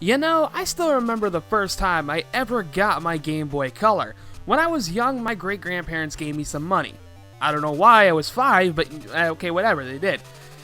You know, I still remember the first time I ever got my Game Boy Color. When I was young, my great-grandparents gave me some money. I don't know why, I was 5, but okay, whatever, they did.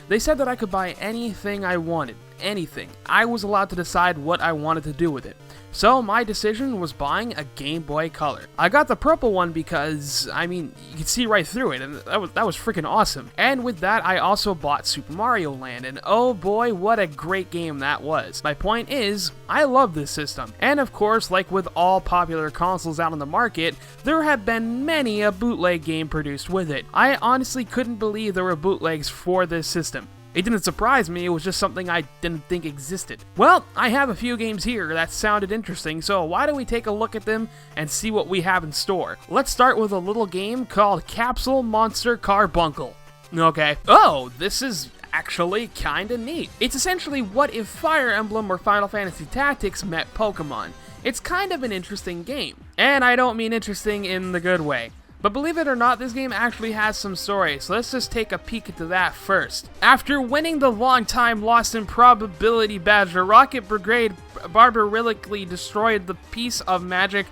They said that I could buy anything I wanted, anything. I was allowed to decide what I wanted to do with it. So my decision was buying a Game Boy Color. I got the purple one because, I mean, you could see right through it, and that was freaking awesome. And with that, I also bought Super Mario Land, and oh boy, what a great game that was. My point is, I love this system. And of course, like with all popular consoles out on the market, there have been many a bootleg game produced with it. I honestly couldn't believe there were bootlegs for this system. It didn't surprise me, it was just something I didn't think existed. Well, I have a few games here that sounded interesting, so why don't we take a look at them and see what we have in store. Let's start with a little game called Capsule Monster Carbuncle. Okay. Oh, this is actually kinda neat. It's essentially what if Fire Emblem or Final Fantasy Tactics met Pokemon. It's kind of an interesting game. And I don't mean interesting in the good way. But believe it or not, this game actually has some story, so let's just take a peek into that first. After winning the long-time lost in probability badge, the Rocket Brigade barbarically destroyed the piece of Magic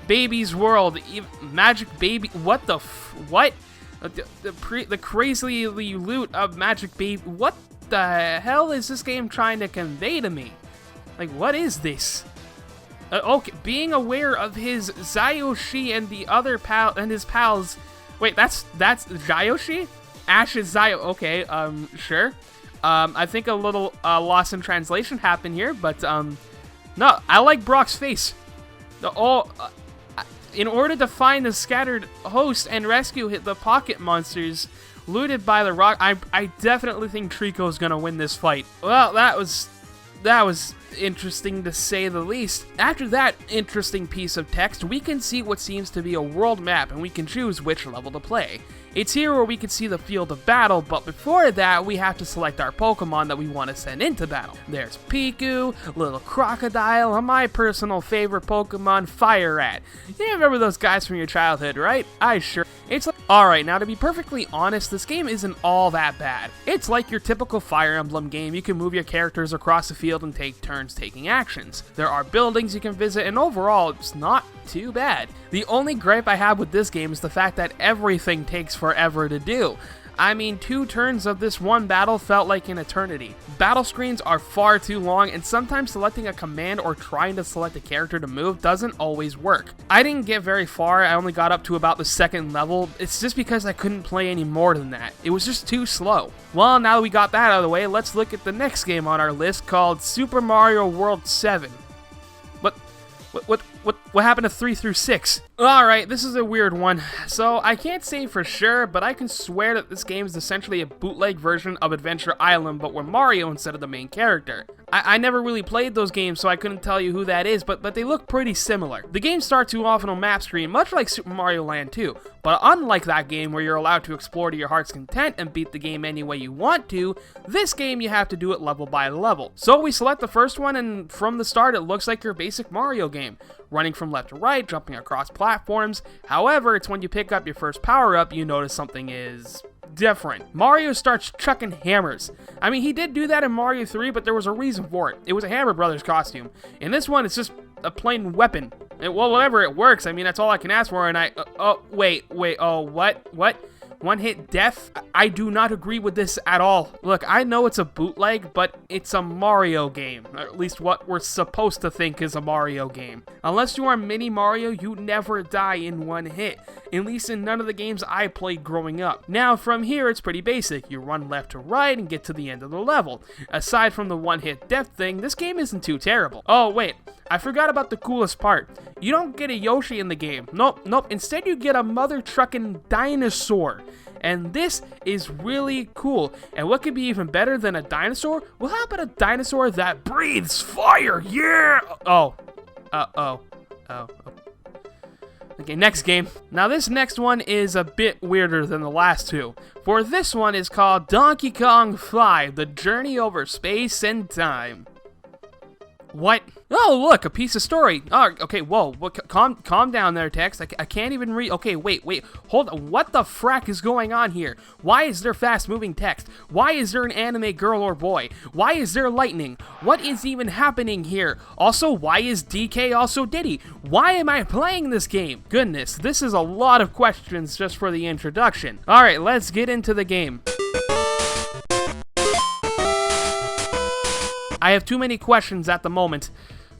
Baby's world. Magic Baby, what the what? The crazy loot of Magic Baby, what the hell is this game trying to convey to me? Like, what is this? Okay, being aware of his Zayoshi and the other his pals. Wait, that's Zayoshi? Ash's Zayo. Okay, sure. I think a little loss in translation happened here, but no, I like Brock's face. In order to find the scattered host and rescue the pocket monsters looted by the rock, I definitely think Trico's gonna win this fight. Well, that was interesting to say the least. After that interesting piece of text, we can see what seems to be a world map, and we can choose which level to play. It's here where we can see the field of battle, but before that, we have to select our Pokemon that we want to send into battle. There's Piku, Little Crocodile, and my personal favorite Pokemon, Fire Rat. You remember those guys from your childhood, right? I sure. It's like, alright, now to be perfectly honest, this game isn't all that bad. It's like your typical Fire Emblem game. You can move your characters across the field and take turns taking actions. There are buildings you can visit, and overall, it's not too bad. The only gripe I have with this game is the fact that everything takes forever to do. I mean, 2 turns of this one battle felt like an eternity. Battle screens are far too long, and sometimes selecting a command or trying to select a character to move doesn't always work. I didn't get very far, I only got up to about the 2nd level. It's just because I couldn't play any more than that. It was just too slow. Well, now that we got that out of the way, let's look at the next game on our list called Super Mario World 7. What happened to 3 through 6? Alright, this is a weird one. So, I can't say for sure, but I can swear that this game is essentially a bootleg version of Adventure Island, but with Mario instead of the main character. I never really played those games, so I couldn't tell you who that is, but they look pretty similar. The game starts you off on a map screen, much like Super Mario Land 2, but unlike that game where you're allowed to explore to your heart's content and beat the game any way you want to, this game you have to do it level by level. So we select the first one, and from the start it looks like your basic Mario game, running from left to right, jumping across platforms. However, it's when you pick up your first power-up you notice something is different. Mario starts chucking hammers. I mean, he did do that in Mario 3, but there was a reason for it. It was a Hammer Brothers costume. In this one, it's just a plain weapon. Well, whatever, it works. I mean, that's all I can ask for, and what? One-hit death? I do not agree with this at all. Look, I know it's a bootleg, but it's a Mario game. Or at least what we're supposed to think is a Mario game. Unless you are Mini Mario, you never die in one hit. At least in none of the games I played growing up. Now, from here, it's pretty basic. You run left to right and get to the end of the level. Aside from the one-hit death thing, this game isn't too terrible. Oh, wait. I forgot about the coolest part. You don't get a Yoshi in the game. Nope. Instead, you get a mother-trucking dinosaur. And this is really cool. And what could be even better than a dinosaur? Well, how about a dinosaur that breathes fire? Yeah! Okay, next game. Now this next one is a bit weirder than the last two. For this one is called Donkey Kong 5, The Journey Over Space and Time. What? Oh, look, a piece of story. Oh, okay, whoa, calm down there, text. I can't even read. Okay, wait, hold on. What the frack is going on here? Why is there fast-moving text? Why is there an anime girl or boy? Why is there lightning? What is even happening here? Also, why is DK also Diddy? Why am I playing this game? Goodness, this is a lot of questions just for the introduction. All right, let's get into the game. I have too many questions at the moment.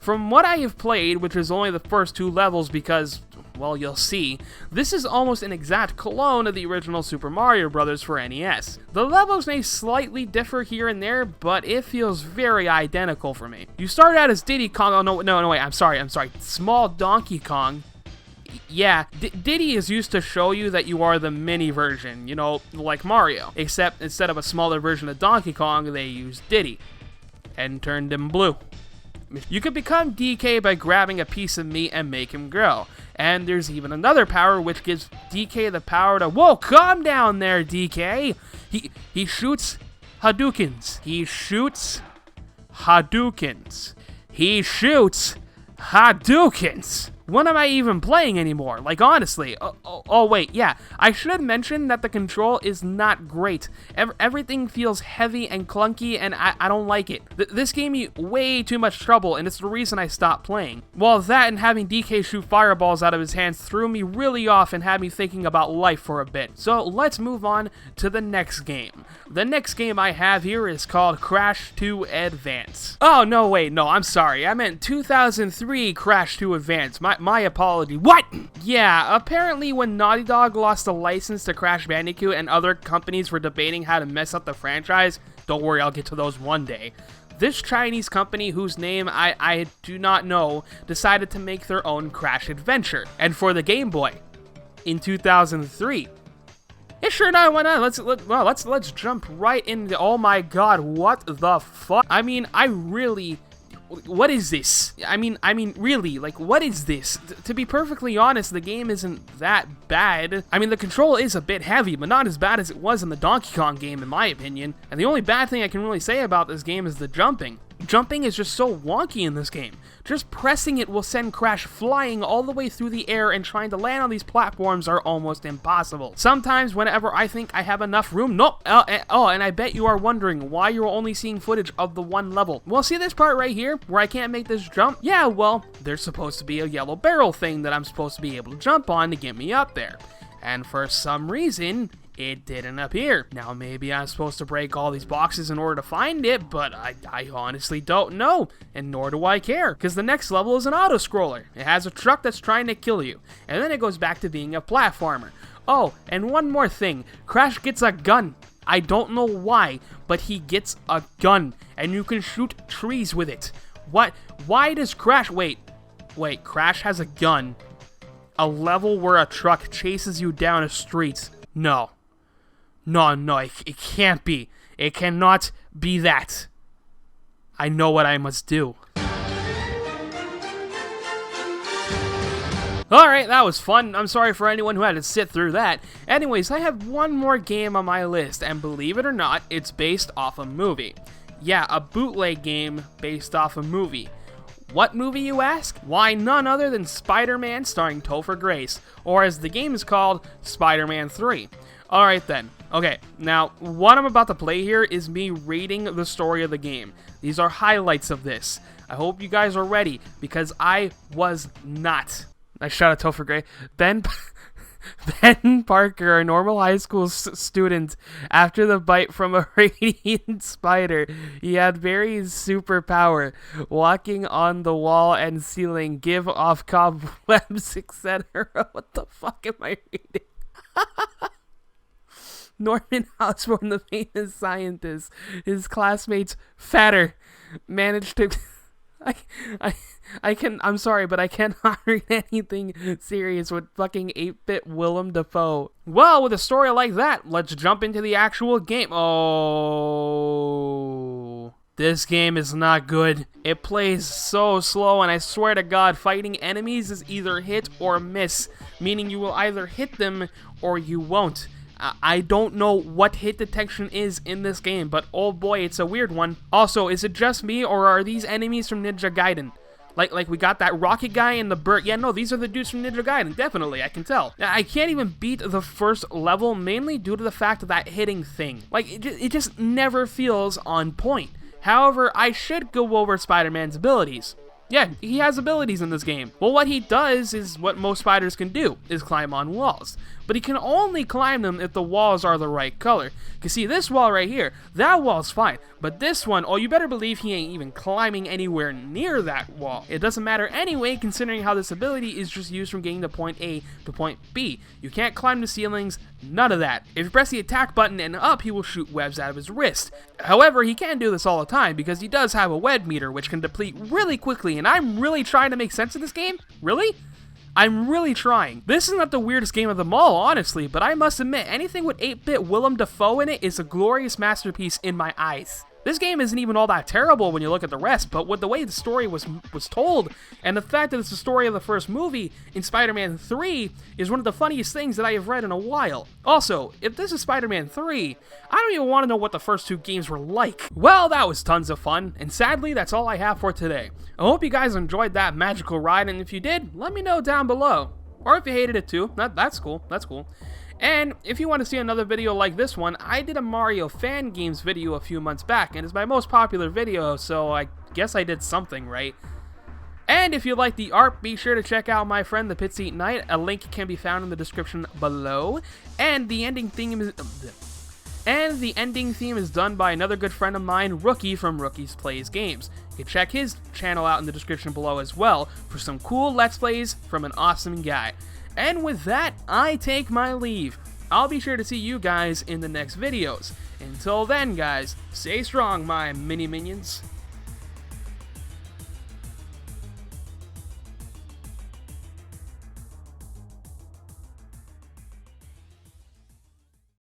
From what I have played, which is only the first 2 levels because, well, you'll see, this is almost an exact clone of the original Super Mario Bros. For NES. The levels may slightly differ here and there, but it feels very identical for me. You start out as Diddy Kong, oh no, wait, I'm sorry, Small Donkey Kong. Yeah, Diddy is used to show you that you are the mini version, you know, like Mario. Except instead of a smaller version of Donkey Kong, they use Diddy. And turned him blue. You could become DK by grabbing a piece of meat and make him grow. And there's even another power which gives DK the power to... Whoa, calm down there, DK! He shoots Hadoukens. He shoots Hadoukens. He shoots Hadoukens. When am I even playing anymore? Like, honestly. Oh, wait, yeah. I should mention that the control is not great. Everything feels heavy and clunky, and I don't like it. This gave me way too much trouble, and it's the reason I stopped playing. Well, that and having DK shoot fireballs out of his hands threw me really off and had me thinking about life for a bit. So, let's move on to the next game. The next game I have here is called Crash 2 Advance. Oh, no, wait, no, I'm sorry. I meant 2003 Crash 2 Advance. My apology. What? Yeah, apparently when Naughty Dog lost the license to Crash Bandicoot and other companies were debating how to mess up the franchise, don't worry, I'll get to those one day, this Chinese company, whose name I do not know, decided to make their own Crash adventure. And for the Game Boy, in 2003. Yeah, sure, no, why not? Let's jump right into, oh my god, what the fuck? I mean, what is this? I mean, really, like, what is this? To be perfectly honest, the game isn't that bad. I mean, the control is a bit heavy, but not as bad as it was in the Donkey Kong game, in my opinion. And the only bad thing I can really say about this game is the jumping. Jumping is just so wonky in this game. Just pressing it will send Crash flying all the way through the air, and trying to land on these platforms are almost impossible. Sometimes, whenever I think I have enough room, nope. And I bet you are wondering why you're only seeing footage of the one level. Well, see this part right here, where I can't make this jump? Yeah, well, there's supposed to be a yellow barrel thing that I'm supposed to be able to jump on to get me up there. And for some reason, it didn't appear. Now, maybe I'm supposed to break all these boxes in order to find it, but I honestly don't know, and nor do I care, because the next level is an auto-scroller. It has a truck that's trying to kill you, and then it goes back to being a platformer. Oh, and one more thing, Crash gets a gun. I don't know why, but he gets a gun, and you can shoot trees with it. What? Why does Crash... Wait, Crash has a gun. A level where a truck chases you down a street. No, it can't be. It cannot be that. I know what I must do. Alright, that was fun. I'm sorry for anyone who had to sit through that. Anyways, I have one more game on my list, and believe it or not, it's based off a movie. Yeah, a bootleg game based off a movie. What movie, you ask? Why, none other than SpiderMan starring Topher Grace, or as the game is called, SpiderMan 3. Alright then. Okay, now, what I'm about to play here is me reading the story of the game. These are highlights of this. I hope you guys are ready, because I was not. Nice shot at Topher Grace. Ben Parker, a normal high school student, after the bite from a radiant spider, he had Barry's superpower, walking on the wall and ceiling, give off cobwebs, etc. What the fuck am I reading? Norman Osborn, the famous scientist, his classmates, fatter, managed to... I'm sorry, but I cannot read anything serious with fucking 8-bit Willem Dafoe. Well, with a story like that, let's jump into the actual game. Oh... This game is not good. It plays so slow, and I swear to God, fighting enemies is either hit or miss, meaning you will either hit them or you won't. I don't know what hit detection is in this game, but oh boy, it's a weird one. Also, is it just me, or are these enemies from Ninja Gaiden? Like we got that rocket guy and the bird. Yeah, no, these are the dudes from Ninja Gaiden, definitely, I can tell. I can't even beat the first level, mainly due to the fact of that hitting thing. Like, it just never feels on point. However, I should go over Spider-Man's abilities. Yeah, he has abilities in this game. Well, what he does is what most spiders can do, is climb on walls. But he can only climb them if the walls are the right color. Cause see, this wall right here, that wall's fine. But this one, oh, you better believe he ain't even climbing anywhere near that wall. It doesn't matter anyway, considering how this ability is just used from getting to point A to point B. You can't climb the ceilings, none of that. If you press the attack button and up, he will shoot webs out of his wrist. However, he can't do this all the time because he does have a web meter, which can deplete really quickly, and I'm really trying to make sense of this game? Really? I'm really trying. This is not the weirdest game of them all, honestly, but I must admit, anything with 8-bit Willem Dafoe in it is a glorious masterpiece in my eyes. This game isn't even all that terrible when you look at the rest, but with the way the story was told, and the fact that it's the story of the first movie in Spider-Man 3 is one of the funniest things that I have read in a while. Also, if this is Spider-Man 3, I don't even want to know what the first two games were like. Well, that was tons of fun, and sadly, that's all I have for today. I hope you guys enjoyed that magical ride, and if you did, let me know down below. Or if you hated it too, that's cool, that's cool. And if you want to see another video like this one, I did a Mario fan games video a few months back, and it's my most popular video, so I guess I did something right. And if you like the art, be sure to check out my friend the Pitsy Knight. A link can be found in the description below. And the ending theme is done by another good friend of mine, Rookie from Rookies Plays Games. You can check his channel out in the description below as well for some cool Let's Plays from an awesome guy. And with that, I take my leave. I'll be sure to see you guys in the next videos. Until then, guys, stay strong, my mini minions.